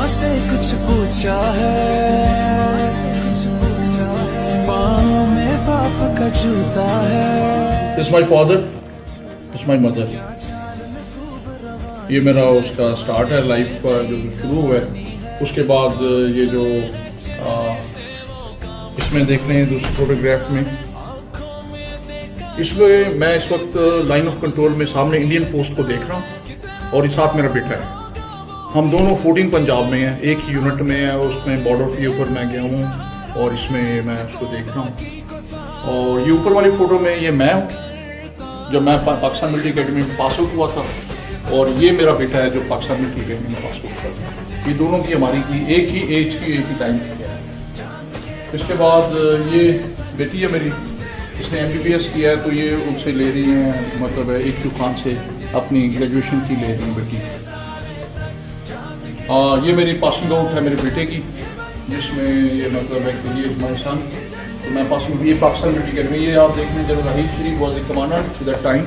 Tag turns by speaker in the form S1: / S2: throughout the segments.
S1: से कुछ पूछा है, पाँव में पाप का जूता है।
S2: This is my father, this is my mother. ये मेरा उसका स्टार्ट है लाइफ का जो शुरू हुआ है। उसके बाद ये जो इसमें देख रहे हैं दूसरे फोटोग्राफ में, इसमें मैं इस वक्त लाइन ऑफ कंट्रोल में सामने इंडियन पोस्ट को देख रहा हूँ और इस साथ मेरा बेटा है। हम दोनों 14 पंजाब में हैं, एक ही यूनिट में है, उसमें बॉर्डर के ऊपर मैं गया हूँ और इसमें मैं उसको देख रहा हूँ। और ये ऊपर वाली फ़ोटो में ये मैं हूँ जब मैं पाकिस्तान मिलिट्री अकेडमी में पास आउट हुआ था, और ये मेरा बेटा है जो पाकिस्तान मिलिट्री अकेडमी में पास आउट हुआ था। ये दोनों की हमारी की एक ही एज की, एक ही टाइम की है। इसके बाद ये बेटी है मेरी, इसने MBBS किया है, तो ये उनसे ले रही हैं, मतलब एक खान से अपनी ग्रेजुएशन की ले रही हैं बेटी। ये मेरी पासिंग आउट है मेरे बेटे की, जिसमें ये मतलब है कि ये हमारे सन, तो मैं पासिंग ये पाकिस्तान मिलिट्री अकेडमी। ये आप देख लें, general Raheel Sharif was a commandant to that time.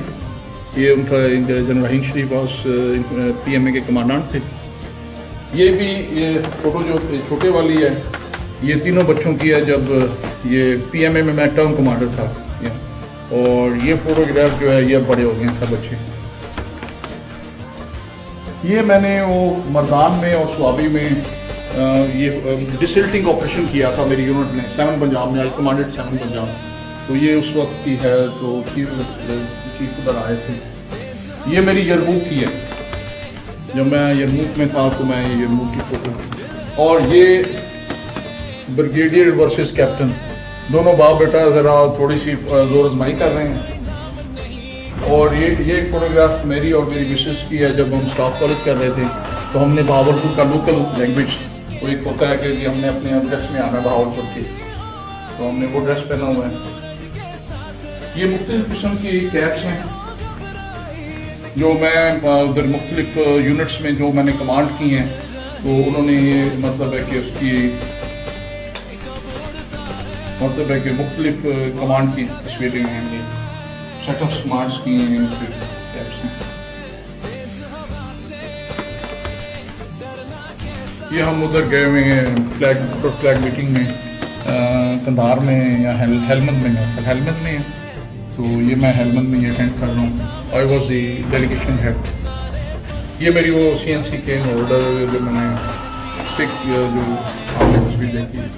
S2: ये उनका general Raheel Sharif was PMA के कमांडेंट थे। ये भी ये फ़ोटो जो छोटे वाली है, ये तीनों बच्चों की है जब ये PMA में मैं टर्म कमांडर था। और ये फोटोग्राफ जो है ये बड़े हो गए हैं सब बच्चे। ये मैंने वो मरदान में और स्वाबी में ये डिसल्टिंग ऑपरेशन किया था मेरी यूनिट ने 7 पंजाब में। आई कमांडेड 7 पंजाब, तो ये उस वक्त की है, तो चीफ उधर आए थे। ये मेरी यरमूक की है, जब मैं यरमूक में था तो मैं यरमूक की फोटो। और ये ब्रिगेडियर वर्सेस कैप्टन, दोनों बाप बेटा ज़रा थोड़ी सी जोर आजमाई कर रहे हैं। और ये फोटोग्राफ मेरी और मेरी मिसेस की है जब हम स्टाफ कॉलेज कर रहे थे, तो हमने बहावलपुर का लोकल लैंग्वेज, वो एक होता है कि हमने अपने ड्रेस में आना बहावलपुर की, तो हमने वो ड्रेस पहना हुआ है। ये मुख्तलिफ किस्म की कैप्स हैं जो मैं उधर मुख्तलिफ यूनिट्स में जो मैंने कमांड की हैं, तो उन्होंने ये मतलब है कि उसकी मतलब है कि मुख्तलिफ कमांड की तस्वीरें हैं, सेट ऑफ स्मार्ट्स की कैप्स हैं। ये हम उधर गए हुए हैं फ्लैग मीटिंग में, कंधार में या हेलमंद में है, हेलमंद में है, तो ये मैं हेलमंद में ये अटेंड कर रहा हूँ। I was the delegation head. ये मेरी वो CNC के होल्डर जो मैंने स्टिक जो आपने तस्वीर देखी,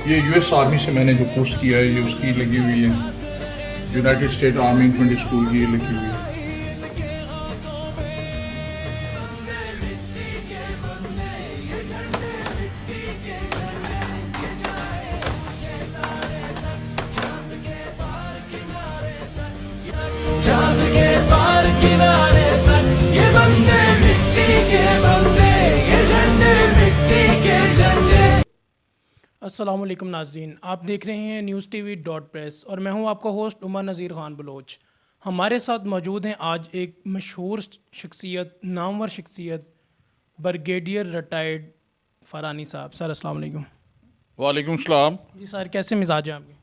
S2: ये US आर्मी से मैंने जो कोर्स किया है, ये उसकी लगी हुई है, United state army infantry school की लगी हुई है।
S1: चांद के पार किनारे तक ये बंदे मिट्टी के बंदे, ये झंडे मिट्टी के झंडे।
S3: अस्सलाम वालेकुम नाजरीन, आप देख रहे हैं newstv.press और मैं हूं आपका होस्ट उमर नज़ीर ख़ान बलोच। हमारे साथ मौजूद हैं आज एक मशहूर शख्सियत, नामवर शख्सियत, ब्रिगेडियर रिटायर्ड फ़रानी साहब। सर अस्सलाम वालेकुम।
S2: वालेकुम सलाम।
S3: जी सर, कैसे मिजाज हैं आपके?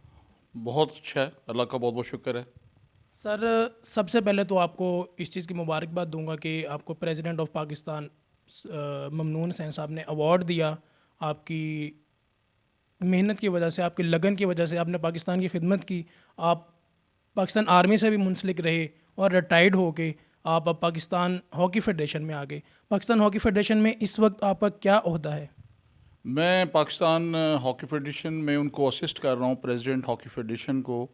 S2: बहुत अच्छा है, अल्लाह का बहुत बहुत शुक्र है।
S3: सर सबसे पहले तो आपको इस चीज़ की मुबारकबाद दूंगा कि आपको प्रेसिडेंट ऑफ पाकिस्तान ममनून हुसैन साहब ने अवार्ड दिया। आपकी मेहनत की वजह से, आपकी लगन की वजह से, आपने पाकिस्तान की खिदमत की, आप पाकिस्तान आर्मी से भी मुंसलिक रहे और रिटायर्ड होके आप अब पाकिस्तान हॉकी फेडरेशन में आ गए। पाकिस्तान हॉकी फेडरेशन में इस वक्त आपका क्या ओहदा है?
S2: मैं पाकिस्तान हॉकी फेडरेशन में उनको असिस्ट कर रहा हूँ, प्रेसिडेंट हॉकी फेडरेशन को।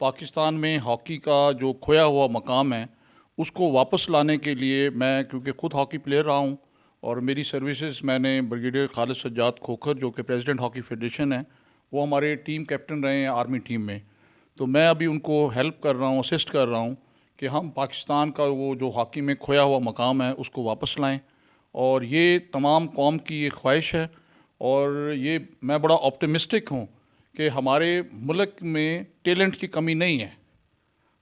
S2: पाकिस्तान में हॉकी का जो खोया हुआ मकाम है उसको वापस लाने के लिए मैं, क्योंकि ख़ुद हॉकी प्लेयर रहा हूँ और मेरी सर्विसेज मैंने ब्रिगेडियर खालिद सज्जाद खोखर जो कि प्रेसिडेंट हॉकी फेडरेशन है, वो हमारे टीम कैप्टन रहे हैं आर्मी टीम में, तो मैं अभी उनको हेल्प कर रहा हूँ, असिस्ट कर रहा हूँ कि हम पाकिस्तान का वो जो हॉकी में खोया हुआ मकाम है उसको वापस लाएं। और ये तमाम कौम की ये ख्वाहिश है और ये मैं बड़ा ऑप्टिमिस्टिक हूँ कि हमारे मुल्क में टैलेंट की कमी नहीं है।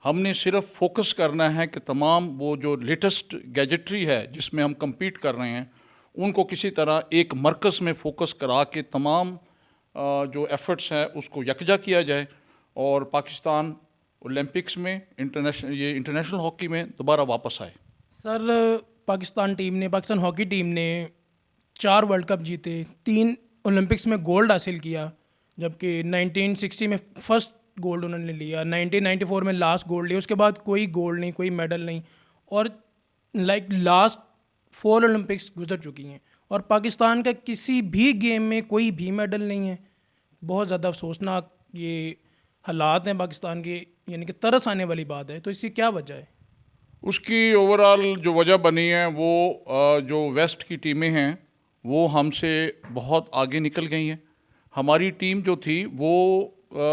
S2: हमने सिर्फ फोकस करना है कि तमाम वो जो लेटेस्ट गैजेटरी है जिसमें हम compete कर रहे हैं उनको किसी तरह एक मरकज़ में फोकस करा के तमाम जो एफ़र्ट्स हैं उसको यकजा किया जाए और पाकिस्तान ओलंपिक्स में इंटरनेशनल हॉकी में दोबारा वापस आए।
S3: सर पाकिस्तान हॉकी टीम ने 4 वर्ल्ड कप जीते, 3 ओलंपिक्स में गोल्ड हासिल किया, जबकि 1960 में फर्स्ट गोल्ड उन्होंने लिया, 1994 में लास्ट गोल्ड लिया, उसके बाद कोई गोल्ड नहीं, कोई मेडल नहीं, और लास्ट 4 ओलंपिक्स गुजर चुकी हैं और पाकिस्तान का किसी भी गेम में कोई भी मेडल नहीं है। बहुत ज़्यादा अफसोसनाक ये हालात हैं पाकिस्तान के, यानी कि तरस आने वाली बात है। तो इसकी क्या वजह है?
S2: उसकी ओवरऑल जो वजह बनी है वो जो वेस्ट की टीमें हैं वो हमसे बहुत आगे निकल गई हैं। हमारी टीम जो थी वो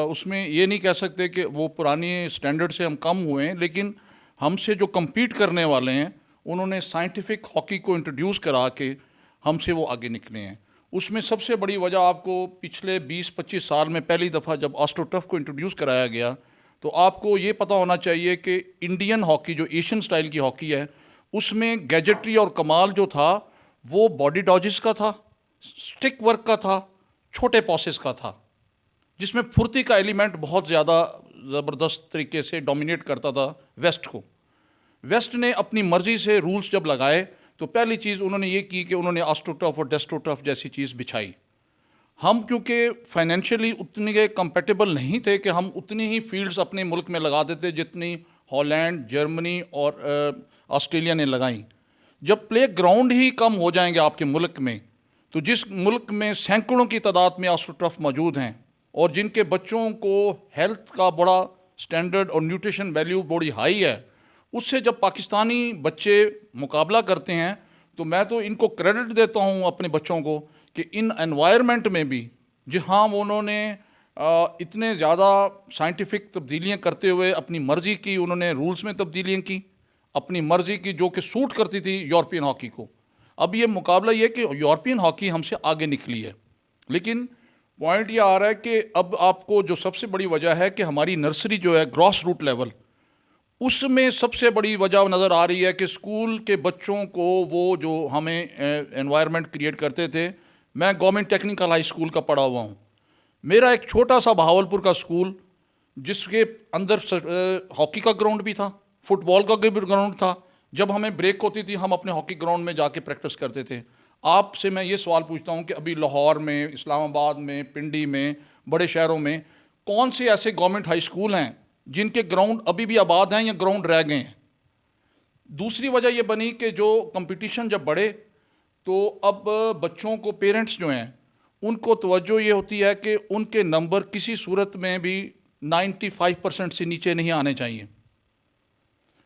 S2: उसमें ये नहीं कह सकते कि वो पुरानी स्टैंडर्ड से हम कम हुए हैं, लेकिन हमसे जो compete करने वाले हैं उन्होंने साइंटिफिक हॉकी को इंट्रोड्यूस करा के हमसे वो आगे निकले हैं। उसमें सबसे बड़ी वजह आपको पिछले 20-25 साल में पहली दफ़ा जब ऑस्ट्रोटर्फ को इंट्रोड्यूस कराया गया तो आपको ये पता होना चाहिए कि इंडियन हॉकी जो एशियन स्टाइल की हॉकी है उसमें गैजेट्री और कमाल जो था वो बॉडी डॉजेस का था, स्टिक वर्क का था, छोटे पॉसेस का था, जिसमें फुर्ती का एलिमेंट बहुत ज़्यादा ज़बरदस्त तरीके से डोमिनेट करता था वेस्ट को। वेस्ट ने अपनी मर्ज़ी से रूल्स जब लगाए तो पहली चीज़ उन्होंने ये की कि उन्होंने ऑस्ट्रोटर्फ और डेस्ट्रोटर्फ जैसी चीज़ बिछाई। हम क्योंकि फाइनेंशियली उतने कंपेटेबल नहीं थे कि हम उतनी ही फील्ड्स अपने मुल्क में लगा देते जितनी हॉलैंड, जर्मनी और ऑस्ट्रेलिया ने लगाई। जब प्ले ग्राउंड ही कम हो जाएंगे आपके मुल्क में, तो जिस मुल्क में सैकड़ों की तादाद में ऑस्ट्रोटर्फ मौजूद हैं और जिनके बच्चों को हेल्थ का बड़ा स्टैंडर्ड और न्यूट्रिशन वैल्यू बड़ी हाई है, उससे जब पाकिस्तानी बच्चे मुकाबला करते हैं तो मैं तो इनको क्रेडिट देता हूँ अपने बच्चों को कि इन एनवायरनमेंट में भी जहाँ उन्होंने इतने ज़्यादा साइंटिफिक तब्दीलियाँ करते हुए अपनी मर्ज़ी की, उन्होंने रूल्स में तब्दीलियाँ की अपनी मर्ज़ी की जो कि सूट करती थी यूरोपियन हॉकी को। अब ये मुकाबला ये कि यूरोपियन हॉकी हमसे आगे निकली है, लेकिन पॉइंट ये आ रहा है कि अब आपको जो सबसे बड़ी वजह है कि हमारी नर्सरी जो है ग्रॉस रूट लेवल, उसमें सबसे बड़ी वजह नज़र आ रही है कि स्कूल के बच्चों को वो जो हमें एनवायरनमेंट क्रिएट करते थे। मैं गवर्नमेंट टेक्निकल हाई स्कूल का पढ़ा हुआ हूँ। मेरा एक छोटा सा बहावलपुर का स्कूल जिसके अंदर हॉकी का ग्राउंड भी था, फुटबॉल का भी ग्राउंड था। जब हमें ब्रेक होती थी हम अपने हॉकी ग्राउंड में जाके प्रैक्टिस करते थे। आपसे मैं ये सवाल पूछता हूँ कि अभी लाहौर में, इस्लामाबाद में, पिंडी में, बड़े शहरों में कौन से ऐसे गवर्नमेंट हाई स्कूल हैं जिनके ग्राउंड अभी भी आबाद हैं या ग्राउंड रह गए हैं? दूसरी वजह यह बनी कि जो कंपटीशन जब बढ़े तो अब बच्चों को, पेरेंट्स जो हैं उनको तवज्जो ये होती है कि उनके नंबर किसी सूरत में भी 95% से नीचे नहीं आने चाहिए।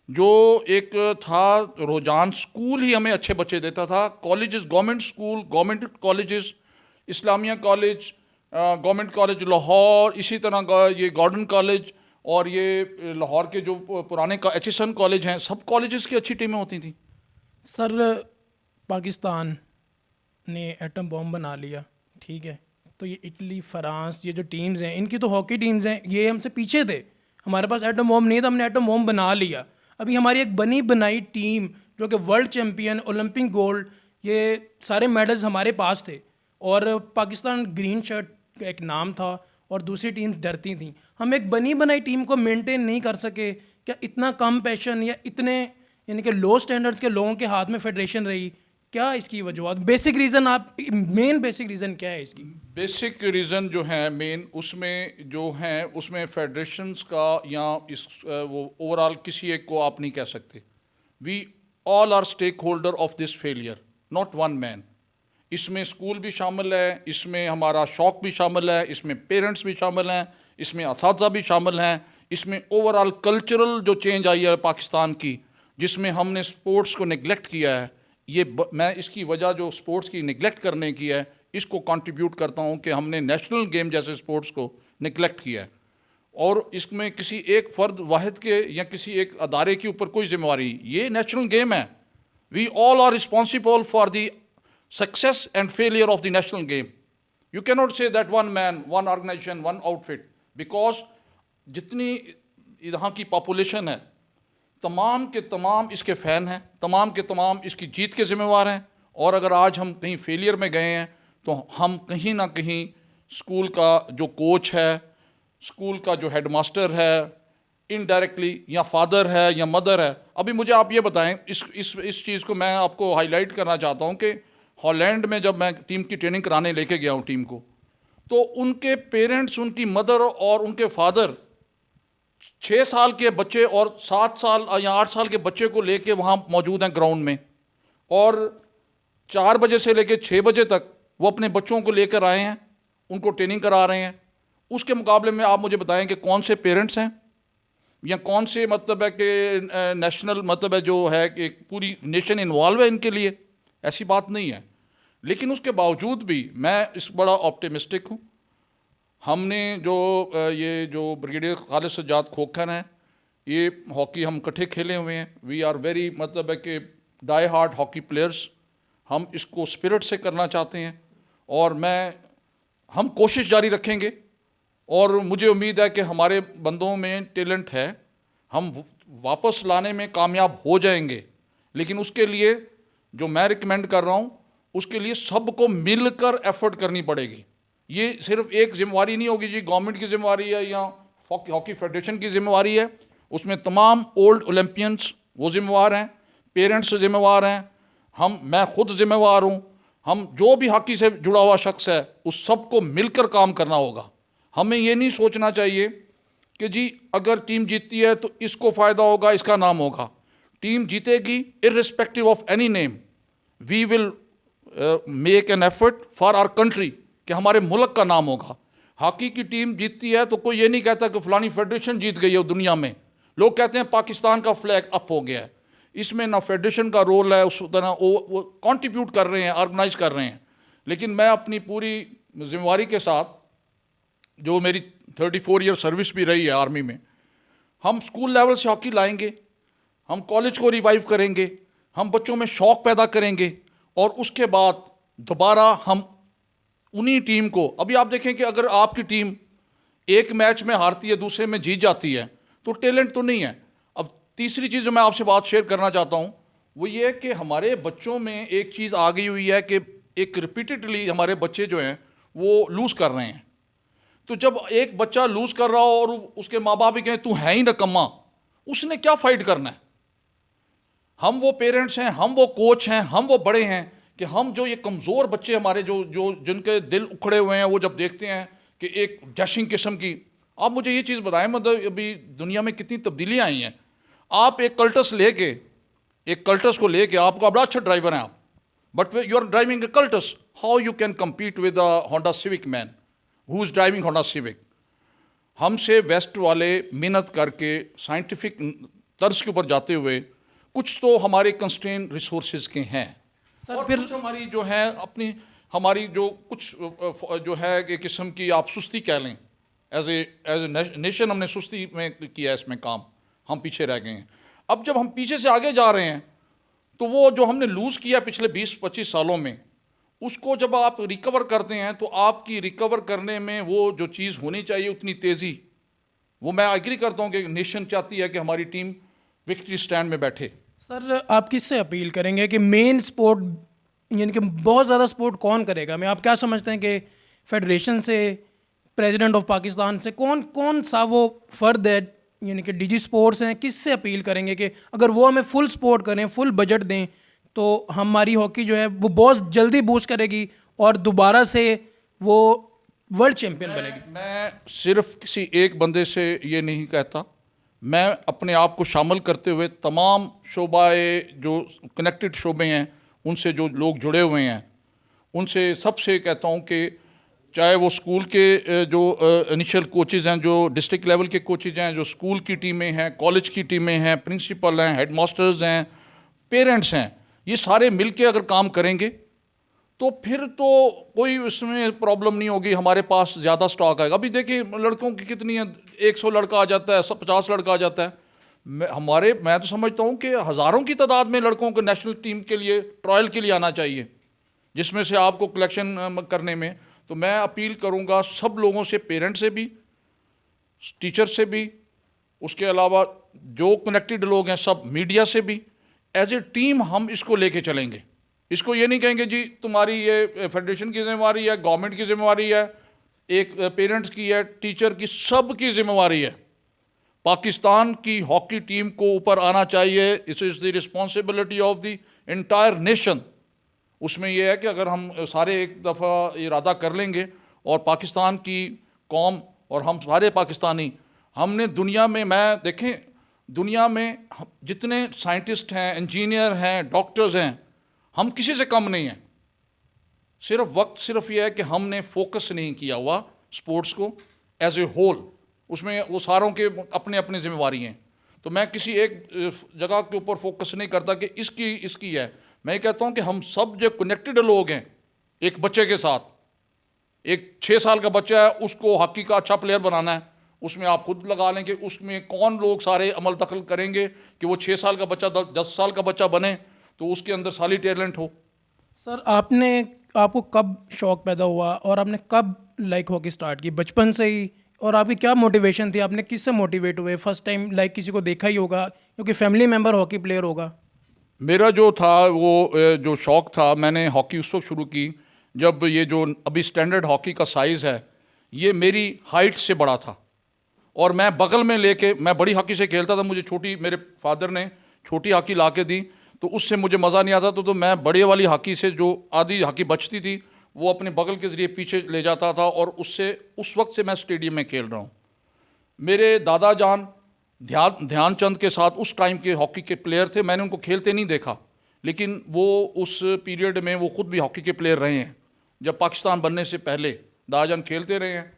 S2: जो एक था रुझान, स्कूल ही हमें अच्छे बच्चे देता था, colleges, government school, government colleges, Islamia college, government college Lahore, इसी तरह ये गॉर्डन कॉलेज और ये लाहौर के जो पुराने HSN कॉलेज हैं, सब कॉलेजेस की अच्छी टीमें होती थी।
S3: सर, पाकिस्तान ने एटम बॉम्ब बना लिया, ठीक है, तो ये इटली, फ्रांस, ये जो टीम्स हैं इनकी तो हॉकी टीम्स हैं, ये हमसे पीछे थे। हमारे पास एटम बॉम्ब नहीं था, हमने एटम बॉम्ब बना लिया। अभी हमारी एक बनी बनाई टीम जो कि वर्ल्ड चैम्पियन, ओलंपिक गोल्ड, ये सारे मेडल्स हमारे पास थे और पाकिस्तान ग्रीन शर्ट का एक नाम था और दूसरी टीम्स डरती थी। हम एक बनी बनाई टीम को मेंटेन नहीं कर सके। क्या इतना कम पैशन या इतने यानी कि लो स्टैंडर्ड्स के लोगों के हाथ में फेडरेशन रही? क्या इसकी वजूहत, बेसिक रीज़न, आप मेन बेसिक रीज़न क्या है इसकी?
S2: बेसिक रीज़न जो है मेन उसमें जो है उसमें फेडरेशंस का या इस वो ओवरऑल किसी एक को आप नहीं कह सकते। We all are stakeholder of this failure, not one man. इसमें स्कूल भी शामिल है, इसमें हमारा शौक़ भी शामिल है, इसमें पेरेंट्स भी शामिल हैं, इसमें असातिज़ा भी शामिल हैं, इसमें ओवरऑल कल्चरल जो चेंज आई है पाकिस्तान की, जिसमें हमने स्पोर्ट्स को निगलेक्ट किया है। मैं इसकी वजह जो स्पोर्ट्स की निगलेक्ट करने की है इसको कंट्रीब्यूट करता हूँ कि हमने नेशनल गेम जैसे स्पोर्ट्स को निगलेक्ट किया है और इसमें किसी एक फ़र्द वाहिद के या किसी एक अदारे के ऊपर कोई जिम्मेवारी, ये नेशनल गेम है। We all are responsible for the success and failure of the national game. You can not say that one man, one organisation, one outfit, because जितनी यहाँ की पॉपुलेशन है तमाम के तमाम इसके फ़ैन हैं, तमाम के तमाम इसकी जीत के ज़िम्मेवार हैं। और अगर आज हम कहीं फेलियर में गए हैं तो हम कहीं ना कहीं स्कूल का जो कोच है, स्कूल का जो हेडमास्टर है, इनडायरेक्टली, या फादर है या मदर है। अभी मुझे आप ये बताएं, इस चीज़ को मैं आपको हाईलाइट करना चाहता हूं कि हॉलैंड में जब मैं टीम की ट्रेनिंग कराने लेके गया हूं टीम को, तो उनके पेरेंट्स, उनकी मदर और उनके फादर 6 साल के बच्चे और 7 साल या 8 साल के बच्चे को लेके वहाँ मौजूद हैं ग्राउंड में, और 4 बजे से लेके 6 बजे तक वो अपने बच्चों को लेकर आए हैं, उनको ट्रेनिंग करा रहे हैं। उसके मुकाबले में आप मुझे बताएं कि कौन से पेरेंट्स हैं या कौन से मतलब है कि नेशनल मतलब है जो है कि पूरी नेशन इन्वॉल्व है इनके लिए? ऐसी बात नहीं है। लेकिन उसके बावजूद भी मैं इस बड़ा ऑप्टिमिस्टिक हूँ। हमने जो ये जो ब्रिगेडियर खालिद सज्जाद खोखर हैं, ये हॉकी हम इकट्ठे खेले हुए हैं। वी आर वेरी मतलब है कि डाई हार्ड हॉकी प्लेयर्स। हम इसको स्पिरिट से करना चाहते हैं और हम कोशिश जारी रखेंगे, और मुझे उम्मीद है कि हमारे बंदों में टैलेंट है, हम वापस लाने में कामयाब हो जाएंगे। लेकिन उसके लिए जो मैं रिकमेंड कर रहा हूँ, उसके लिए सबको मिलकर एफर्ट करनी पड़ेगी। ये सिर्फ एक जिम्मेवारी नहीं होगी जी, गवर्नमेंट की जिम्मेवारी है या हॉकी फेडरेशन की जिम्मेवारी है। उसमें तमाम ओल्ड ओलंपियंस वो जिम्मेवार हैं, पेरेंट्स जिम्मेवार हैं, मैं खुद जिम्मेवार हूँ। हम जो भी हॉकी से जुड़ा हुआ शख्स है, उस सबको मिलकर काम करना होगा। हमें ये नहीं सोचना चाहिए कि जी अगर टीम जीतती है तो इसको फ़ायदा होगा, इसका नाम होगा। टीम जीतेगी irrespective of any name. We will make an effort for our country, कि हमारे मुल्क का नाम होगा। हॉकी की टीम जीतती है तो कोई ये नहीं कहता कि फलानी फेडरेशन जीत गई है दुनिया में। लोग कहते हैं पाकिस्तान का फ्लैग अप हो गया है। इसमें ना फेडरेशन का रोल है, उस तरह वो कंट्रीब्यूट कर रहे हैं, ऑर्गेनाइज कर रहे हैं। लेकिन मैं अपनी पूरी जिम्मेवारी के साथ, जो मेरी 34 ईयर सर्विस भी रही है आर्मी में, हम स्कूल लेवल से हॉकी लाएंगे, हम कॉलेज को रिवाइव करेंगे, हम बच्चों में शौक़ पैदा करेंगे, और उसके बाद दोबारा हम उन्हीं टीम को, अभी आप देखें कि अगर आपकी टीम एक मैच में हारती है, दूसरे में जीत जाती है, तो टैलेंट तो नहीं है। अब तीसरी चीज़ जो मैं आपसे बात शेयर करना चाहता हूँ वो ये है कि हमारे बच्चों में एक चीज़ आ गई हुई है कि एक रिपीटेडली हमारे बच्चे जो हैं वो लूज़ कर रहे हैं। तो जब एक बच्चा लूज़ कर रहा हो और उसके माँ बाप भी कहें तू है ही नकम्मा, उसने क्या फ़ाइट करना है? हम वो पेरेंट्स हैं, हम वो कोच हैं, हम वो बड़े हैं कि हम जो ये कमज़ोर बच्चे हमारे जो जिनके दिल उखड़े हुए हैं, वो जब देखते हैं कि एक डैशिंग किस्म की, आप मुझे ये चीज़ बताएं, मतलब अभी दुनिया में कितनी तब्दीलियाँ आई हैं। आप एक कल्टस को लेके आपका बड़ा अच्छा ड्राइवर हैं आप, but you are driving a Cultus, how you can compete with a Honda Civic man who is driving Honda Civic? हमसे वेस्ट वाले मेहनत करके साइंटिफिक तर्ज के ऊपर जाते हुए, कुछ तो हमारे कंस्ट्रेन रिसोर्सेज के हैं, और फिर कुछ हमारी जो है अपनी हमारी जो कुछ जो है एक किस्म की आप सुस्ती कह लें, एज ए नेशन हमने सुस्ती में किया इसमें काम, हम पीछे रह गए हैं। अब जब हम पीछे से आगे जा रहे हैं तो वो जो हमने लूज़ किया पिछले 20-25 सालों में, उसको जब आप रिकवर करते हैं तो आपकी रिकवर करने में वो जो चीज़ होनी चाहिए उतनी तेज़ी, वो मैं एग्री करता हूँ कि नेशन चाहती है कि हमारी टीम विक्ट्री स्टैंड में बैठे।
S3: सर आप किससे अपील करेंगे कि मेन स्पोर्ट, यानी कि बहुत ज़्यादा स्पोर्ट कौन करेगा? मैं आप क्या समझते हैं कि फेडरेशन से, प्रेसिडेंट ऑफ पाकिस्तान से, कौन सा वो फ़र्द है, यानी कि डीजी स्पोर्ट्स हैं, किससे अपील करेंगे कि अगर वो हमें फुल सपोर्ट करें, फुल बजट दें, तो हमारी हॉकी जो है वो बहुत जल्दी बूस्ट करेगी और दोबारा से वो वर्ल्ड चैम्पियन बनेगी?
S2: मैं सिर्फ किसी एक बंदे से ये नहीं कहता, मैं अपने आप को शामिल करते हुए तमाम शोबाए जो कनेक्टेड शोबे हैं उनसे जो लोग जुड़े हुए हैं उनसे सबसे कहता हूँ कि चाहे वो स्कूल के जो इनिशियल कोचेज़ हैं, जो डिस्ट्रिक्ट लेवल के कोचेज़ हैं, जो स्कूल की टीमें हैं, कॉलेज की टीमें हैं, प्रिंसिपल हैं, हेडमास्टर्स हैं, पेरेंट्स हैं, ये सारे मिलके अगर काम करेंगे तो फिर तो कोई इसमें प्रॉब्लम नहीं होगी। हमारे पास ज़्यादा स्टॉक आएगा। अभी देखिए लड़कों की कितनी है, 100 लड़का आ जाता है, 50 लड़का आ जाता है। मैं तो समझता हूँ कि हज़ारों की तादाद में लड़कों को नेशनल टीम के लिए ट्रायल के लिए आना चाहिए, जिसमें से आपको कलेक्शन करने में। तो मैं अपील करूँगा सब लोगों से, पेरेंट्स से भी, टीचर से भी, उसके अलावा जो कनेक्टेड लोग हैं सब, मीडिया से भी, एज ए टीम हम इसको लेके चलेंगे। इसको ये नहीं कहेंगे जी तुम्हारी ये फेडरेशन की जिम्मेवारी है, गवर्नमेंट की जिम्मेवारी है, एक पेरेंट्स की है, टीचर की, सब की जिम्मेवारी है। पाकिस्तान की हॉकी टीम को ऊपर आना चाहिए। It is the responsibility of the entire nation. उसमें यह है कि अगर हम सारे एक दफ़ा इरादा कर लेंगे और पाकिस्तान की कौम और हम सारे पाकिस्तानी, हमने दुनिया में, मैं देखें दुनिया में जितने साइंटिस्ट हैं, इंजीनियर हैं, डॉक्टर्स हैं, हम किसी से कम नहीं हैं। सिर्फ यह है कि हमने फोकस नहीं किया हुआ स्पोर्ट्स को एज ए होल। उसमें वो सारों के अपने अपने जिम्मेवारी हैं। तो मैं किसी एक जगह के ऊपर फोकस नहीं करता कि इसकी है। मैं कहता हूँ कि हम सब जो कनेक्टेड लोग हैं एक बच्चे के साथ, एक 6 साल का बच्चा है, उसको हॉकी का अच्छा प्लेयर बनाना है, उसमें आप खुद लगा लें कि उसमें कौन लोग सारे अमल दखल करेंगे कि वो 6 साल का बच्चा 10 साल का बच्चा बने, तो उसके अंदर सारी टैलेंट हो।
S3: सर आपको कब शौक पैदा हुआ और आपने कब लाइक हॉकी स्टार्ट की? बचपन से ही? और आपकी क्या मोटिवेशन थी? आपने किससे मोटिवेट हुए? फर्स्ट टाइम लाइक किसी को देखा ही होगा, क्योंकि फैमिली मेम्बर हॉकी प्लेयर होगा।
S2: मेरा जो था वो जो शौक़ था, मैंने हॉकी उस वक्त शुरू की जब ये जो अभी स्टैंडर्ड हॉकी का साइज़ है ये मेरी हाइट से बड़ा था, और मैं बगल में लेके मैं बड़ी हॉकी से खेलता था। मुझे छोटी, मेरे फादर ने छोटी हॉकी ला के दी, तो उससे मुझे मज़ा नहीं आता। तो मैं बड़े वाली हॉकी से जो आधी हॉकी बचती थी वो अपने बगल के ज़रिए पीछे ले जाता था, और उससे उस वक्त से मैं स्टेडियम में खेल रहा हूँ। मेरे दादा जान ध्यानचंद के साथ उस टाइम के हॉकी के प्लेयर थे। मैंने उनको खेलते नहीं देखा, लेकिन वो उस पीरियड में वो खुद भी हॉकी के प्लेयर रहे हैं। जब पाकिस्तान बनने से पहले दादा जान खेलते रहे हैं।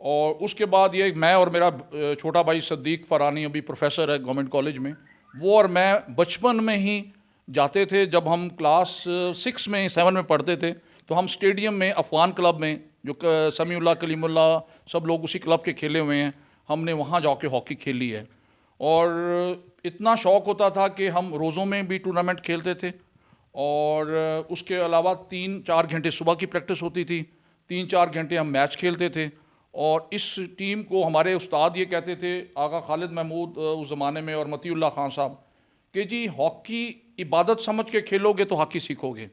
S2: और उसके बाद ये मैं और मेरा छोटा भाई सद्दीक फ़रानी अभी प्रोफेसर है गवर्नमेंट कॉलेज में, वो और मैं बचपन में ही जाते थे। जब हम क्लास 6 में 7 में पढ़ते थे तो हम स्टेडियम में अफ़गान क्लब में, जो समीउल्लाह कलीमुल्ला सब लोग उसी क्लब के खेले हुए हैं, हमने वहाँ जाके हॉकी खेली है। और इतना शौक़ होता था कि हम रोज़ों में भी टूर्नामेंट खेलते थे, और उसके अलावा 3-4 घंटे सुबह की प्रैक्टिस होती थी, 3-4 घंटे हम मैच खेलते थे। और इस टीम को हमारे उस्ताद ये कहते थे, आगा खालिद महमूद उस ज़माने में और मतीउल्लाह खान साहब, कि जी हॉकी इबादत समझ के खेलोगे तो हॉकी सीखोगे।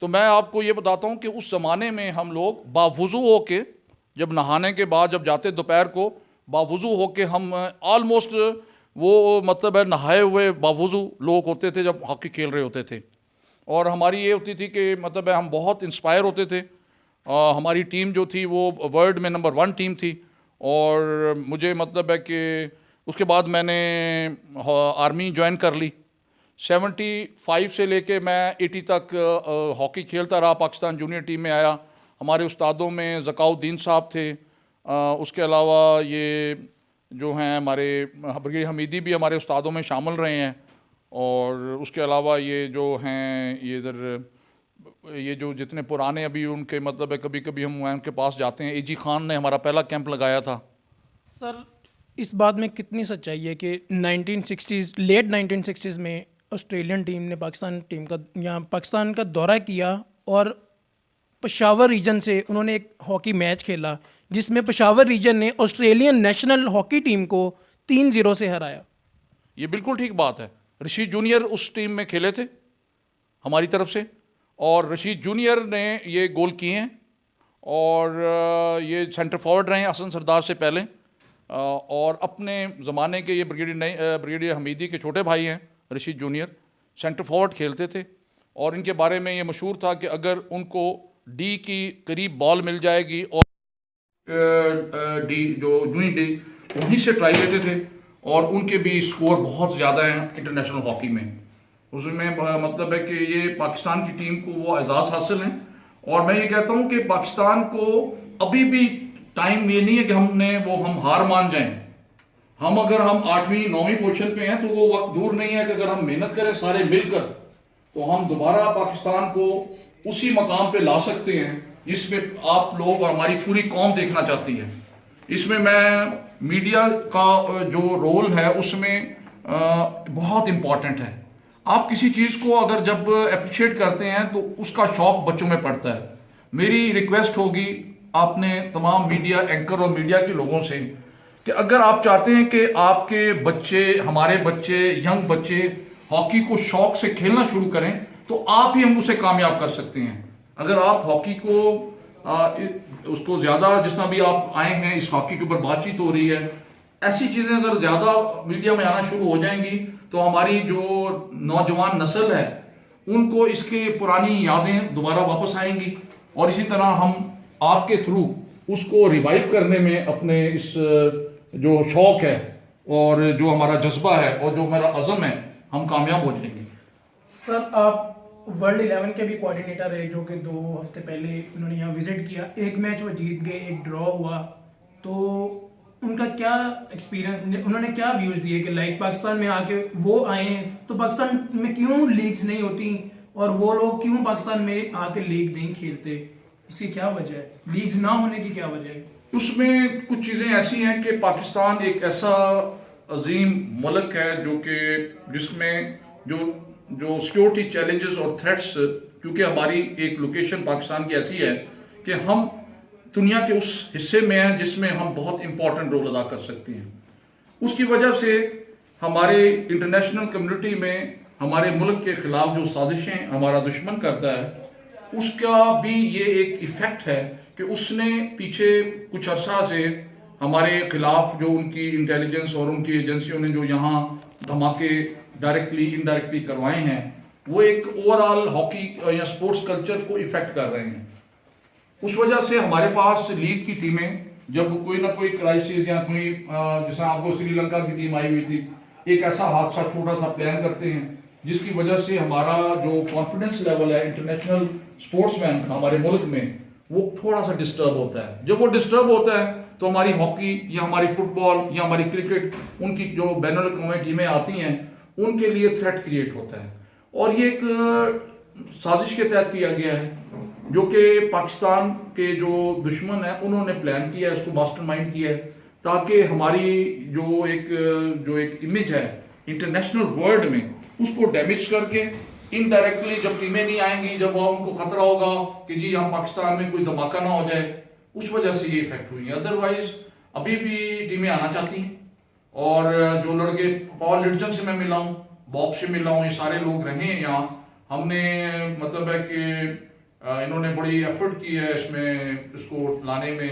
S2: तो मैं आपको ये बताता हूँ कि उस ज़माने में हम लोग बावुज़ू हो के, जब नहाने के बाद जब जाते दोपहर को, बावुज़ू हो के हम ऑलमोस्ट वो मतलब है नहाए हुए बावुज़ू लोग होते थे जब हॉकी खेल रहे होते थे। और हमारी ये होती थी कि मतलब है हम बहुत इंस्पायर होते थे। हमारी टीम जो थी वो वर्ल्ड में नंबर 1 टीम थी। और मुझे मतलब है कि उसके बाद मैंने आर्मी ज्वाइन कर ली। 75 से लेके मैं 80 तक हॉकी खेलता रहा, पाकिस्तान जूनियर टीम में आया। हमारे उस्तादों में ज़काउद्दीन साहब थे, उसके अलावा ये जो हैं हमारे ब्रिगेडियर हमीदी भी हमारे उस्तादों में शामिल रहे हैं। और उसके अलावा ये जो हैं ये इधर ये जो जितने पुराने अभी उनके मतलब है कभी कभी हम उनके पास जाते हैं। एजी खान ने हमारा पहला कैंप लगाया था।
S3: सर इस बात में कितनी सच्चाई है कि 1960s लेट 1960s में ऑस्ट्रेलियन टीम ने पाकिस्तान टीम का यहाँ पाकिस्तान का दौरा किया और पेशावर रीजन से उन्होंने एक हॉकी मैच खेला जिसमें पेशावर रीजन ने ऑस्ट्रेलियन नेशनल हॉकी टीम को 3-0 से हराया।
S2: ये बिल्कुल ठीक बात है। रशीद जूनियर उस टीम में खेले थे हमारी तरफ से, और रशीद जूनियर ने ये गोल किए हैं। और ये सेंटर फॉरवर्ड रहे हैं हसन सरदार से पहले, और अपने ज़माने के ये ब्रिगेडियर हमीदी के छोटे भाई हैं। रशीद जूनियर सेंटर फॉरवर्ड खेलते थे, और इनके बारे में ये मशहूर था कि अगर उनको डी की करीब बॉल मिल जाएगी और डी जो जूनी डी वहीं से ट्राई लेते थे, और उनके भी स्कोर बहुत ज़्यादा हैं इंटरनेशनल हॉकी में। उसमें मतलब है कि ये पाकिस्तान की टीम को वो एजाज़ हासिल हैं। और मैं ये कहता हूँ कि पाकिस्तान को अभी भी टाइम ये नहीं है कि हम हार मान जाएं। अगर हम 8वीं 9वीं पोजीशन पे हैं तो वो वक्त दूर नहीं है कि अगर हम मेहनत करें सारे मिलकर तो हम दोबारा पाकिस्तान को उसी मकाम पे ला सकते हैं जिसमें आप लोग और हमारी पूरी कौम देखना चाहती है। इसमें मैं मीडिया का जो रोल है उसमें बहुत इम्पॉर्टेंट है। आप किसी चीज़ को अगर जब अप्रिशिएट करते हैं तो उसका शौक बच्चों में पड़ता है। मेरी रिक्वेस्ट होगी आपने तमाम मीडिया एंकर और मीडिया के लोगों से कि अगर आप चाहते हैं कि आपके बच्चे, हमारे बच्चे, यंग बच्चे हॉकी को शौक से खेलना शुरू करें तो आप ही हम उसे कामयाब कर सकते हैं। अगर आप हॉकी को उसको ज़्यादा जिस तरह भी आप आए हैं इस हॉकी के ऊपर बातचीत हो रही है ऐसी चीज़ें अगर ज़्यादा मीडिया में आना शुरू हो जाएंगी तो हमारी जो नौजवान नस्ल है उनको इसके पुरानी यादें दोबारा वापस आएंगी, और इसी तरह हम आपके थ्रू उसको रिवाइव करने में अपने इस जो शौक है और जो हमारा जज्बा है और जो हमारा अज़म है, हम कामयाब हो जाएंगे।
S3: सर आप वर्ल्ड 11 के भी कोऑर्डिनेटर है, जो कि 2 हफ्ते पहले उन्होंने यहाँ विजिट किया। एक मैच वो जीत गए, एक ड्रॉ हुआ, तो उनका क्या एक्सपीरियंस, उन्होंने क्या व्यूज दिए कि लाइक पाकिस्तान में आके वो आए हैं तो पाकिस्तान में क्यों लीग्स नहीं होती और वो लोग क्यों पाकिस्तान में आके लीग नहीं खेलते, इसकी क्या वजह है, लीग्स ना होने की क्या वजह है?
S2: उसमें कुछ चीज़ें ऐसी हैं कि पाकिस्तान एक ऐसा अजीम मुल्क है जो कि जिसमें जो सिक्योरिटी चैलेंजेस और थ्रेट्स, क्योंकि हमारी एक लोकेशन पाकिस्तान की ऐसी है कि हम दुनिया के उस हिस्से में हैं जिसमें हम बहुत इंपॉर्टेंट रोल अदा कर सकते हैं। उसकी वजह से हमारे इंटरनेशनल कम्युनिटी में हमारे मुल्क के खिलाफ जो साजिशें हमारा दुश्मन करता है, उसका भी ये एक इफेक्ट है कि उसने पीछे कुछ अरसा से हमारे खिलाफ जो उनकी इंटेलिजेंस और उनकी एजेंसियों ने जो यहाँ धमाके डायरेक्टली इनडायरेक्टली करवाए हैं, वो एक ओवरऑल हॉकी या स्पोर्ट्स कल्चर को इफेक्ट कर रहे हैं। उस वजह से हमारे पास लीग की टीमें जब कोई ना कोई क्राइसिस या कोई जैसा आपको श्रीलंका की टीम आई हुई थी, एक ऐसा हादसा छोटा सा प्लान करते हैं जिसकी वजह से हमारा जो कॉन्फिडेंस लेवल है इंटरनेशनल स्पोर्ट्समैन का हमारे मुल्क में, वो थोड़ा सा डिस्टर्ब होता है। जब वो डिस्टर्ब होता है तो हमारी हॉकी या हमारी फुटबॉल या हमारी क्रिकेट, उनकी जो बैनुल अक़वामी टीमें आती हैं, उनके लिए थ्रेट क्रिएट होता है। और ये एक साजिश के तहत किया गया है जो कि पाकिस्तान के जो दुश्मन है उन्होंने प्लान किया है, इसको मास्टरमाइंड किया है, ताकि हमारी जो एक इमेज है इंटरनेशनल वर्ल्ड में उसको डैमेज करके इनडायरेक्टली जब टीमें नहीं आएंगी, जब उनको खतरा होगा कि जी हम पाकिस्तान में कोई धमाका ना हो जाए, उस वजह से ये इफेक्ट हुई है। अदरवाइज अभी भी टीमें आना चाहती हैं, और जो लड़के पॉल लिटजन से मैं मिला हूँ, बॉब से मिला हूँ, ये सारे लोग रहे हैं यहाँ। हमने मतलब है कि इन्होंने बड़ी एफर्ट की है इसमें, इसको लाने में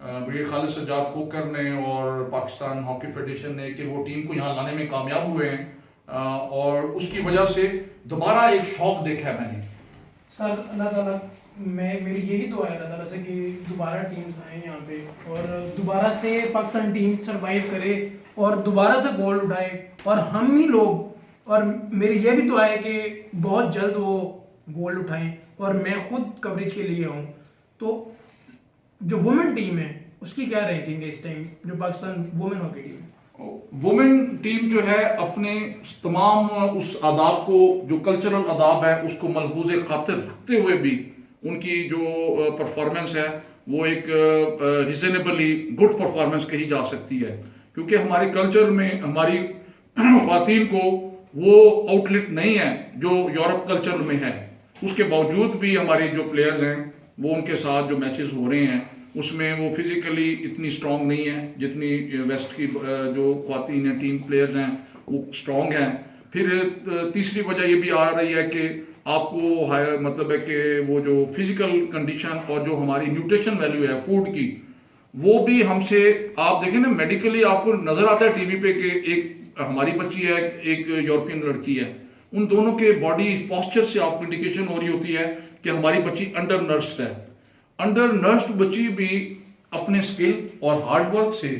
S2: ब्रिगेडियर खालिद सज्जाद खोकर ने और पाकिस्तान हॉकी फेडरेशन ने, कि वो टीम को यहाँ लाने में कामयाब हुए हैं, और उसकी वजह से दोबारा एक शौक देखा है मैंने।
S3: सर अल्लाह ताला, मेरी यही दुआ है अल्लाह ताला से कि दोबारा टीम्स आए यहाँ पे और दोबारा से पाकिस्तान टीम सरवाइव करे और दोबारा से गोल्ड उठाए, और हम ही लोग, और मेरी ये भी दुआ है कि बहुत जल्द वो गोल्ड उठाएं और मैं खुद कवरेज के लिए आऊँ। तो जो वुमेन टीम है उसकी क्या रैंकिंग है इस टाइम, जो Pakistan women hockey team?
S2: Women team जो है अपने तमाम उस आदाब को, जो कल्चरल आदाब है, उसको मलहूज़ खातिर रखते हुए भी उनकी जो परफॉर्मेंस है वो एक रिजनेबली गुड परफॉर्मेंस कही जा सकती है, क्योंकि हमारे कल्चर में हमारी ख्वातीन को वो आउटलेट नहीं है जो यूरोप कल्चर में है। उसके बावजूद भी हमारे जो प्लेयर्स हैं वो उनके साथ जो मैचेस हो रहे हैं उसमें वो फिजिकली इतनी स्ट्रांग नहीं है जितनी वेस्ट की जो ख्वातीन हैं, टीम प्लेयर्स हैं, वो स्ट्रांग हैं। फिर तीसरी वजह ये भी आ रही है कि आपको मतलब है कि वो जो फिजिकल कंडीशन और जो हमारी न्यूट्रिशन वैल्यू है फूड की, वो भी हमसे, आप देखें ना मेडिकली आपको नजर आता है टीवी पे कि एक हमारी बच्ची है, एक यूरोपियन लड़की है, उन दोनों के बॉडी पोस्चर से आपको इंडिकेशन हो रही होती है कि हमारी बच्ची अंडर नर्स्ड है। अंडर नर्स्ड बच्ची भी अपने स्किल और हार्ड वर्क से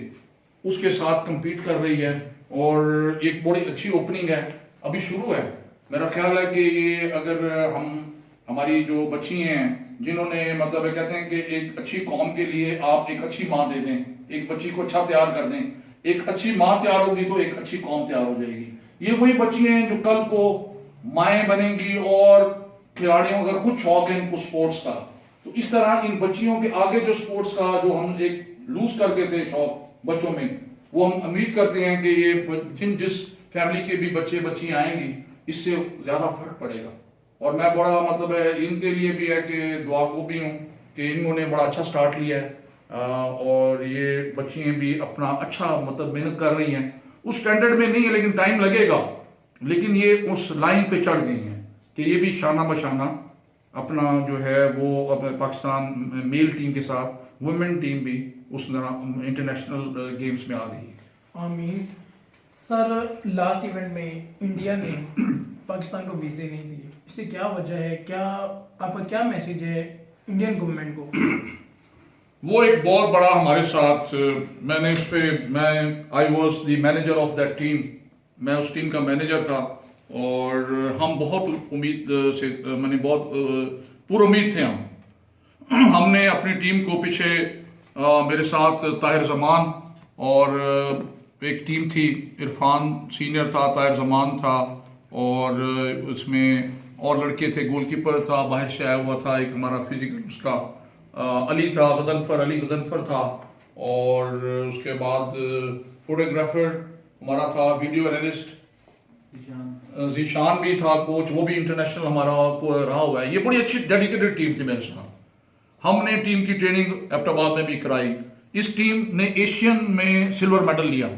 S2: उसके साथ compete कर रही है, और एक बड़ी अच्छी ओपनिंग है, अभी शुरू है। मेरा ख्याल है कि ये अगर हमारी जो बच्ची हैं जिन्होंने मतलब कहते हैं कि एक अच्छी कौम के लिए आप एक अच्छी माँ दे दें, एक बच्ची को अच्छा तैयार कर दें, एक अच्छी माँ तैयार होगी तो एक अच्छी कौम तैयार हो जाएगी। ये वही बच्ची हैं जो कल को माएँ बनेंगी और खिलाड़ियों का खुद शौक है इनको स्पोर्ट्स का, तो इस तरह इन बच्चियों के आगे जो स्पोर्ट्स का जो हम एक लूज करके थे शौक बच्चों में, वो हम उम्मीद करते हैं कि ये जिस फैमिली के भी बच्चे बच्चियां आएंगी इससे ज्यादा फर्क पड़ेगा। और मैं बड़ा मतलब है इनके लिए भी है कि दुआ को भी हूँ कि इन्होंने बड़ा अच्छा स्टार्ट लिया है, और ये बच्चियां भी अपना अच्छा मतलब मेहनत कर रही हैं। उस स्टैंडर्ड में नहीं है लेकिन टाइम लगेगा, लेकिन ये उस लाइन पे चढ़ गई हैं कि ये भी शाना बशाना अपना जो है वो अपने पाकिस्तान मेल टीम के साथ वुमेन टीम भी उस तरह इंटरनेशनल गेम्स में आ गई है।
S3: आमीन। सर, लास्ट इवेंट में इंडिया ने पाकिस्तान को वीज़े नहीं दिए, इससे क्या वजह है? क्या आपका क्या मैसेज है इंडियन गवर्नमेंट को?
S2: वो एक बहुत बड़ा हमारे साथ, मैंने उस पर, मैं I was the manager of that team, मैं उस टीम का मैनेजर था और हम बहुत उम्मीद से, मैंने बहुत पुरुम्मीद थे हमने अपनी टीम को पीछे मेरे साथ ताहिर जमान और एक टीम थी, इरफान सीनियर था, ताहिर जमान था और उसमें और लड़के थे, गोलकीपर था बाहर से आया हुआ था, एक हमारा फिजिकल उसका अली था, अली गजनफर था और उसके बाद फोटोग्राफर हमारा था, वीडियो एनालिस्ट जीशान भी था, कोच वो भी इंटरनेशनल हमारा को रहा हुआ है। ये बड़ी अच्छी डेडिकेटेड टीम थी मेरे साथ। हमने टीम की ट्रेनिंग एबटाबाद में भी कराई। इस टीम ने एशियन में सिल्वर मेडल लिया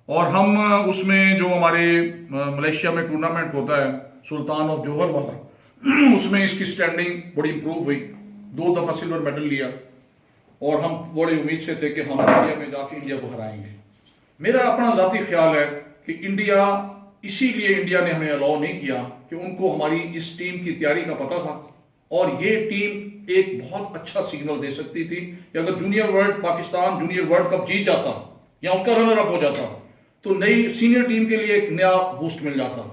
S2: और हम उसमें जो हमारे मलेशिया में टूर्नामेंट होता है सुल्तान ऑफ जोहर वाला, उसमें इसकी स्टैंडिंग बड़ी इंप्रूव हुई, 2 दफा सिल्वर मेडल लिया और हम बड़ी उम्मीद से थे कि हम इंडिया में जाके इंडिया को हराएंगे। मेरा अपना जाती ख्याल है कि इंडिया, इसीलिए इंडिया ने हमें अलाउ नहीं किया कि उनको हमारी इस टीम की तैयारी का पता था और ये टीम एक बहुत अच्छा सिग्नल दे सकती थी कि अगर पाकिस्तान जूनियर वर्ल्ड कप जीत जाता या उसका रनर अप हो जाता तो नई सीनियर टीम के लिए एक नया बूस्ट मिल जाता।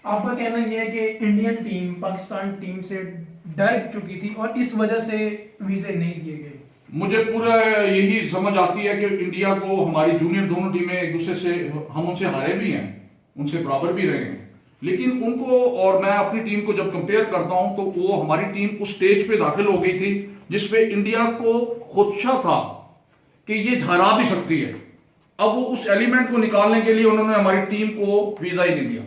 S3: आपका कहना यह है कि इंडियन टीम पाकिस्तान टीम से डर चुकी थी और इस वजह से वीजे नहीं दिए गए।
S2: मुझे पूरा यही समझ आती है कि इंडिया को हमारी जूनियर दोनों टीमें एक दूसरे से, हम उनसे हारे भी हैं, उनसे बराबर भी रहे हैं, लेकिन उनको और मैं अपनी टीम को जब कंपेयर करता हूं तो वो हमारी टीम उस स्टेज पे दाखिल हो गई थी जिसपे इंडिया को खुदशा था कि ये हरा भी सकती है। अब वो उस एलिमेंट को निकालने के लिए उन्होंने हमारी टीम को वीजा ही नहीं दिया।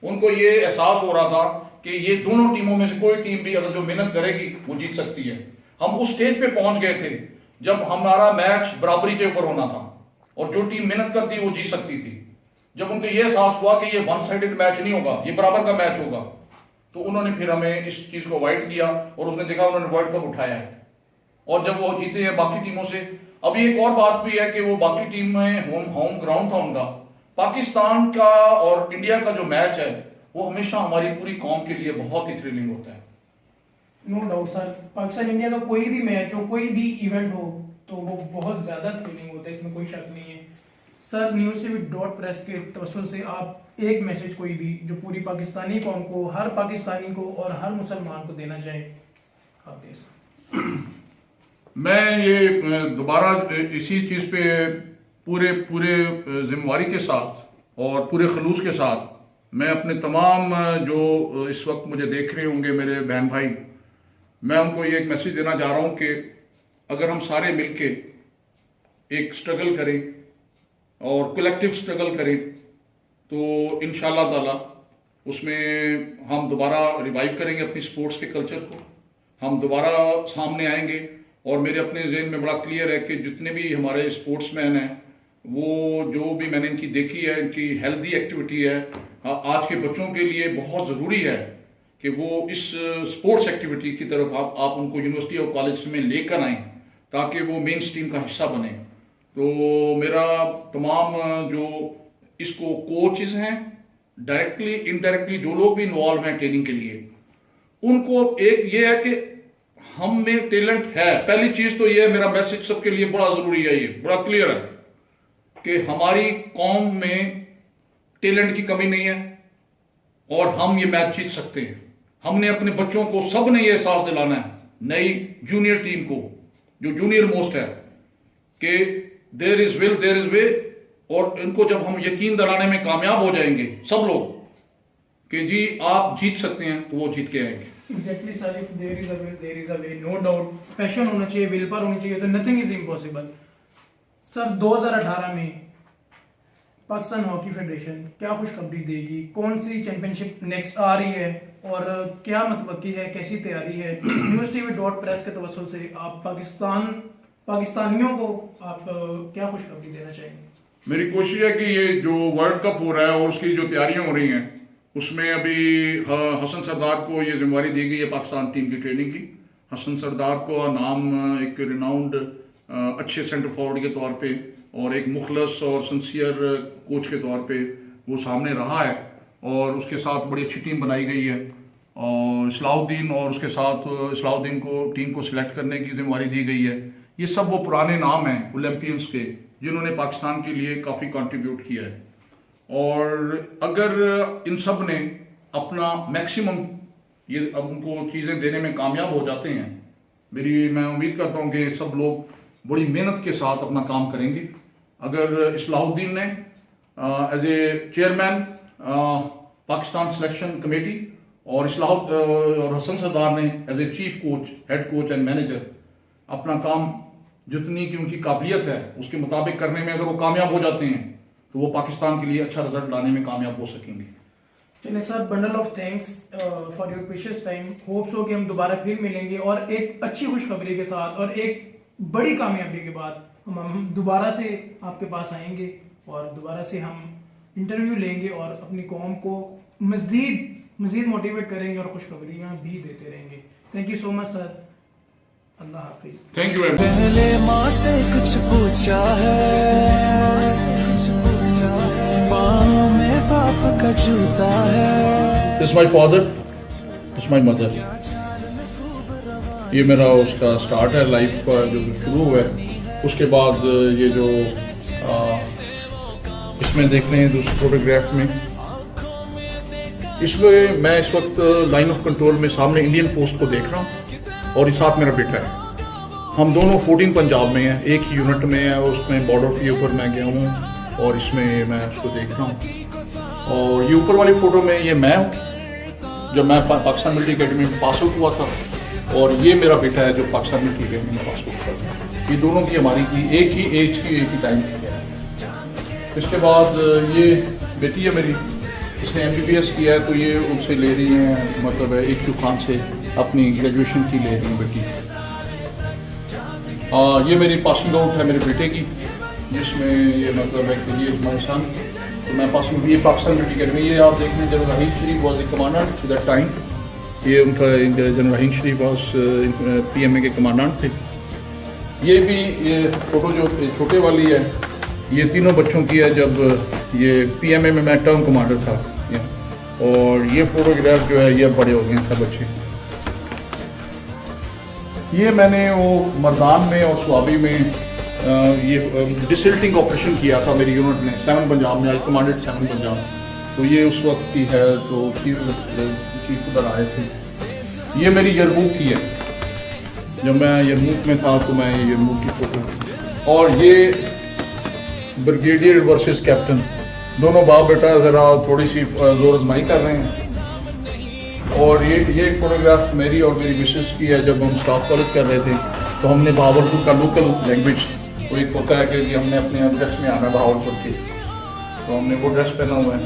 S2: उनको ये एहसास हो रहा था कि ये दोनों टीमों में से कोई टीम भी अगर जो मेहनत करेगी वो जीत सकती है। हम उस स्टेज पे पहुंच गए थे जब हमारा मैच बराबरी के ऊपर होना था और जो टीम मेहनत करती वो जीत सकती थी। जब उनको ये एहसास हुआ कि ये वन साइडेड मैच नहीं होगा, ये बराबर का मैच होगा, तो उन्होंने फिर हमें इस चीज को अवॉइड किया और उसने देखा उन्होंने वर्ल्ड कप उठाया है और जब वो जीते हैं बाकी टीमों से। अभी एक और बात भी है कि वो बाकी टीम में होम ग्राउंड था उनका, पाकिस्तान का और इंडिया का जो मैच है वो हमेशा हमारी पूरी कौम के लिए बहुत ही थ्रिलिंग होता है।
S3: No doubt sir, Pakistan India का कोई भी मैच हो, कोई भी इवेंट हो तो वो बहुत ज्यादा थ्रिलिंग होता है, इसमें कोई शक नहीं है। सर, newstv.press के तवज्जुह से आप एक मैसेज कोई भी जो पूरी पाकिस्तानी कौम को, हर पाकिस्तानी को और हर मुसलमान को देना चाहे, आप दे सकते।
S2: मैं ये दोबारा इसी चीज़ पे पूरे जिम्मेवारी के साथ और पूरे खलूस के साथ मैं अपने तमाम जो इस वक्त मुझे देख रहे होंगे मेरे बहन भाई, मैं उनको ये एक मैसेज देना चाह रहा हूँ कि अगर हम सारे मिलके एक स्ट्रगल करें और कलेक्टिव स्ट्रगल करें तो इंशाल्लाह ताला उसमें हम दोबारा रिवाइव करेंगे अपनी स्पोर्ट्स के कल्चर को, हम दोबारा सामने आएंगे। और मेरे अपने ज़हन में बड़ा क्लियर है कि जितने भी हमारे स्पोर्ट्समैन हैं वो जो भी मैंने इनकी देखी है, इनकी हेल्दी एक्टिविटी है, आज के बच्चों के लिए बहुत ज़रूरी है कि वो इस स्पोर्ट्स एक्टिविटी की तरफ आप उनको यूनिवर्सिटी और कॉलेज में लेकर आएँ ताकि वो मेन स्ट्रीम का हिस्सा बने। तो मेरा तमाम जो इसको कोचेस हैं, डायरेक्टली इनडायरेक्टली जो लोग भी इन्वॉल्व हैं ट्रेनिंग के लिए, उनको एक ये है कि हम में टैलेंट है। पहली चीज तो ये है, मेरा मैसेज सबके लिए बड़ा जरूरी है, ये बड़ा क्लियर है कि हमारी कौम में टैलेंट की कमी नहीं है और हम ये मैच जीत सकते हैं। हमने अपने बच्चों को, सब ने ये एहसास दिलाना है, नई जूनियर टीम को जो जूनियर मोस्ट है, कि there is will there is way, और इनको जब हम यकीन दिलाने में कामयाब हो जाएंगे सब लोग कि जी आप जीत सकते हैं, तो वो जीत के आएंगे।
S3: Exactly sir, if there is a will there is a way, no doubt. Passion होना चाहिए, विल पर होनी चाहिए, तो नथिंग इज इम्पॉसिबल। सर, 2018 में पाकिस्तान हॉकी फेडरेशन क्या खुशखबरी देगी? कौन सी चैंपियनशिप नेक्स्ट आ रही है और क्या मतवक्की है, कैसी तैयारी है? newstv.press के तवज्जुह से आप पाकिस्तानियों को आप क्या खुशखबरी देना चाहेंगे?
S2: मेरी कोशिश है कि ये जो वर्ल्ड कप हो रहा है और उसकी जो तैयारियां हो रही हैं उसमें अभी हसन सरदार को ये जिम्मेवारी दी गई है पाकिस्तान टीम की ट्रेनिंग की। हसन सरदार को नाम एक रिनाउंड अच्छे सेंटर फॉरवर्ड के तौर पे और एक मुखलस और सिंसियर कोच के तौर पे वो सामने रहा है और उसके साथ बड़ी अच्छी टीम बनाई गई है। और सलाहुद्दीन और उसके साथ सलाहुद्दीन को टीम को सिलेक्ट करने की जिम्मेदारी दी गई है। ये सब वो पुराने नाम हैं ओलंपियंस के जिन्होंने पाकिस्तान के लिए काफ़ी कंट्रीब्यूट किया है। और अगर इन सब ने अपना मैक्सिमम ये अब उनको चीज़ें देने में कामयाब हो जाते हैं, मैं उम्मीद करता हूँ कि सब लोग बड़ी मेहनत के साथ अपना काम करेंगे। अगर सलाहुद्दीन ने as a chairman Pakistan selection committee और हसन सरदार ने as a chief coach, head coach and manager अपना काम जितनी की उनकी काबिलियत है उसके मुताबिक करने में अगर वो कामयाब हो जाते हैं तो वो पाकिस्तान के लिए अच्छा रिजल्ट लाने में कामयाब हो सकेंगे।
S3: चलिए sir, bundle of thanks for your precious time. Hopes हो कि हम दोबारा फिर मिलेंगे और एक अच्छी खुशखबरी के साथ और एक बड़ी कामयाबी के बाद हम दोबारा से आपके पास आएंगे और दोबारा से हम इंटरव्यू लेंगे और अपनी कौम को मज़ीद मोटिवेट करेंगे और खुशखबरियाँ भी देते रहेंगे। Thank you so much sir. Allah Hafiz.
S2: Thank you.
S1: पहले माँ से कुछ पूछा है, पाँव में बाप का जूता है।
S2: This my father, this my mother. ये मेरा उसका स्टार्ट है लाइफ का जो शुरू हुआ है। उसके बाद ये जो इसमें देख रहे हैं दूसरे फोटोग्राफ में, इसमें मैं इस वक्त लाइन ऑफ कंट्रोल में सामने इंडियन पोस्ट को देख रहा हूँ और इस साथ मेरा बेटा है। हम दोनों 14 पंजाब में हैं, एक ही यूनिट में है। उसमें बॉर्डर के ऊपर मैं गया हूँ और इसमें मैं उसको देख रहा हूँ। और ये ऊपर वाली फ़ोटो में ये मैं हूँ जब मैं पाकिस्तान मिलिट्री अकेडमी में पास आउट हुआ था, और ये मेरा बेटा है जो पाकिस्तान मिलिट्री अकेडमी में पास आउट हुआ था। ये दोनों की हमारी की एक ही एज की, एक ही टाइम की है। इसके बाद ये बेटी है मेरी, इसने MBBS किया है, तो ये उनसे ले रही हैं, मतलब एक खान से अपनी ग्रेजुएशन की ले रही हैं बेटी। ये मेरी पासिंग आउट है मेरे बेटे की, जिसमें ये मतलब है कि ये हमारे सन, तो मैं पासिंग ये पाकिस्तान मिलिट्री अकेडमी। ये आप देख रहे हैं general Rahim Sharif was the commandant to that time. ये उनका general Rahim Sharif was PMA के कमांडेंट थे। ये भी ये फ़ोटो जो छोटे वाली है, ये तीनों बच्चों की है जब ये PMA में मैं टर्म कमांडर था। और ये फोटोग्राफ जो है ये बड़े हो गए हैं सब बच्चे। ये मैंने वो मर्दान में और स्वाबी में ये डिसल्टिंग ऑपरेशन किया था मेरी यूनिट ने 7 पंजाब में। आई कमांडेड 7 पंजाब। तो ये उस वक्त की है, तो चीफ उधर आए थे। ये मेरी यरमूक की है, जब मैं यरमूक में था तो मैं यरमूक की फ़ोटो। और ये ब्रिगेडियर वर्सेस कैप्टन, दोनों बाप बेटा ज़रा थोड़ी सी जोर आजमाई कर रहे हैं। और ये एक फ़ोटोग्राफ मेरी और मेरी मिसेस की है जब हम स्टाफ कॉलेज कर रहे थे, तो हमने बहावलपुर का लोकल लैंग्वेज, वो एक होता है कि हमने अपने ड्रेस में आना बहावलपुर के, तो हमने वो ड्रेस पहना हुआ है।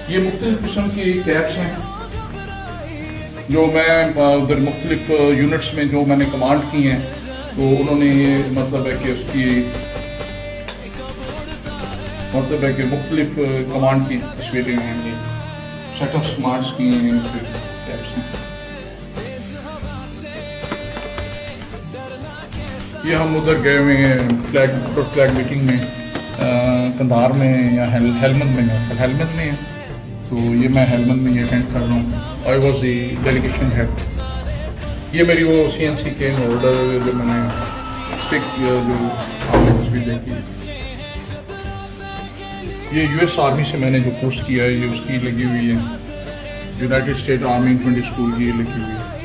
S2: ये मुख्तलिफ किस्म की कैप्स हैं जो मैं उधर मुख्तलिफ यूनिट्स में जो मैंने कमांड की हैं, तो उन्होंने ये मतलब है कि उसकी मतलब है कि मुख्तलिफ कमांड की तस्वीरें हैं, सेट ऑफ स्मार्ट्स की कैप्स हैं। ये हम उधर गए हुए हैं फ्लैग मीटिंग में कंधार में या हेलमंद में है, तो ये मैं हेलमंद में अटेंड कर रहा हूँ। I was the delegation head. ये मेरी वो CNC के होल्डर जो मैंने स्टिक जो आपने तस्वीर देखी, ये US आर्मी से मैंने जो पोस्ट किया है, ये उसकी लगी हुई है। United state army infantry school की लगी हुई है।